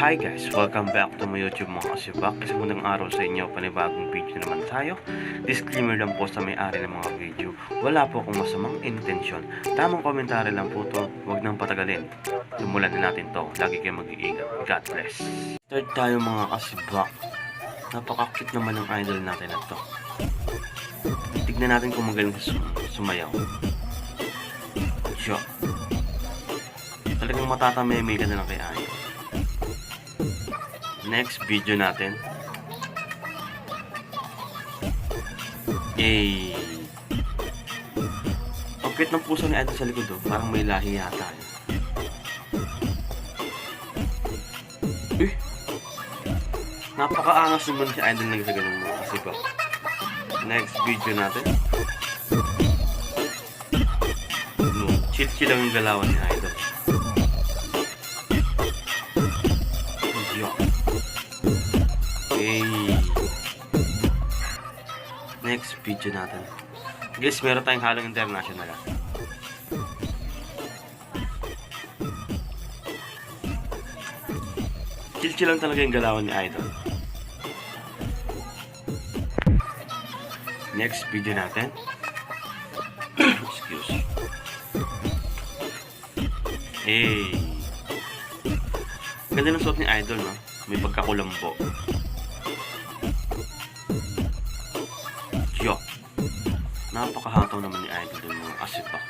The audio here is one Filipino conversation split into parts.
Hi guys! Welcome back to my YouTube mga kasibak. Isang magandang araw sa inyo, panibagong video naman tayo. Disclaimer lang po sa may-ari ng mga video. Wala po akong masamang intensyon. Tamang komentary lang po to, huwag nang patagalin. Simulan na natin to. Lagi kayo mag-iingat. God bless. Start tayo mga kasibak. Napaka-cute naman ng idol natin na to. Tignan natin kung magaling sumayaw. Sure. Talagang matatameme ka na lang kay idol. Next video natin. Ang cute ng puso ni idol sa likod oh. Parang may lahi yata napakaangas naman si idol na sa ganun mo kasi ba. Next video natin. Chill lang yung galawan ni idol. Next video natin. Guys, meron tayong halong international. Chill lang talaga yung galawan ni idol. Next video natin. Excuse. Ganda ng suot ni idol, no? May pagkakulambo. Yo. Napakahataw naman ni idol dun mga asipak.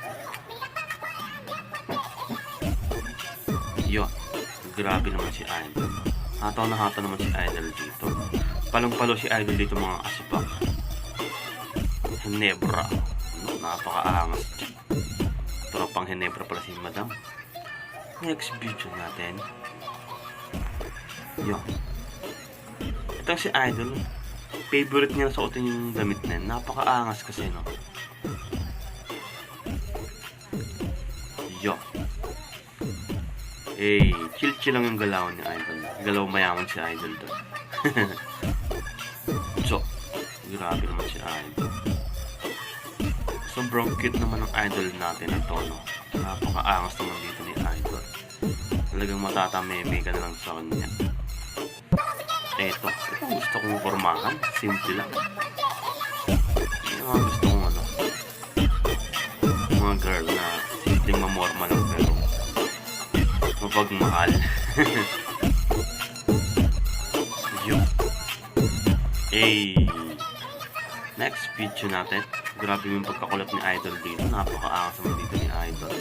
Yo. Grabe naman si idol. Hataw na hataw naman si idol dito. Palong-palo si idol dito mga asipak. Hinebra. Napakaangas dyan. Tropang Hinebra pala si madam. Next video natin. Yo. Ito si idol. Favorite niya na suotin yung damit na yun. Napakaangas kasi, no? Yo. Chill lang yung galawan ni idol. Galaw mayaman si idol doon. So, grabe naman si idol. Sobrang cute naman ng idol natin na to, no? Napakaangas naman dito ni idol. Talagang matatameme ka na lang sa kanya. Ito gusto kong formahan. Simple lang. Yung mga gusto kong mga girl na simpleng mamorma lang pero mapagmahal. Yun. Next video natin. Grabe yung pagkakulat ni idol dito. Napakaangas naman dito ni idol.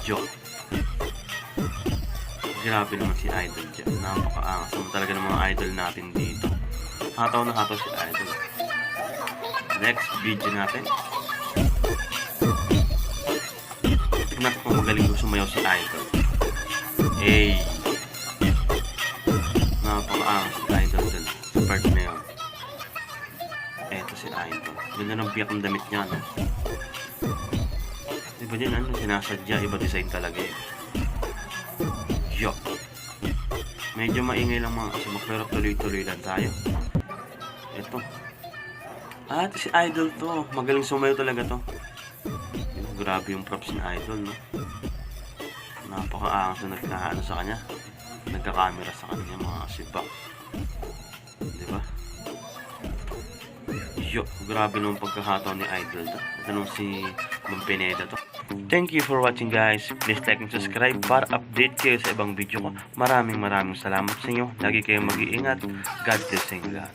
Yun. Grabe naman si idol dyan. Napakaangas naman talaga ng mga idol natin dito. Hataw na hataw si idol. Next video natin. Tignan kung magaling ko sumayaw si idol. Napakaangas si idol dyan. Sa part na yun. Eto si idol. Ganda ng biyak ng damit niya, no? Diba din, sinasadya. Iba design talaga eh. Yo. Medyo maingay lang mga kasibak pero tuloy-tuloy lang tayo. Ito. Ito si idol to. Magaling sumayo talaga to. Grabe yung props ni idol, no? Napakaangas na nagkaano sa kanya. Nagka-camera sa kanya mga kasibak. Diba? Yo. Grabe naman pagkahataw ni idol to. Ito nung si Ma'am Pineda to. Thank you for watching guys. Please like and subscribe para update kayo sa ibang video ko. Maraming salamat sa inyo. Lagi kayong mag-iingat. God bless sa inyo lahat.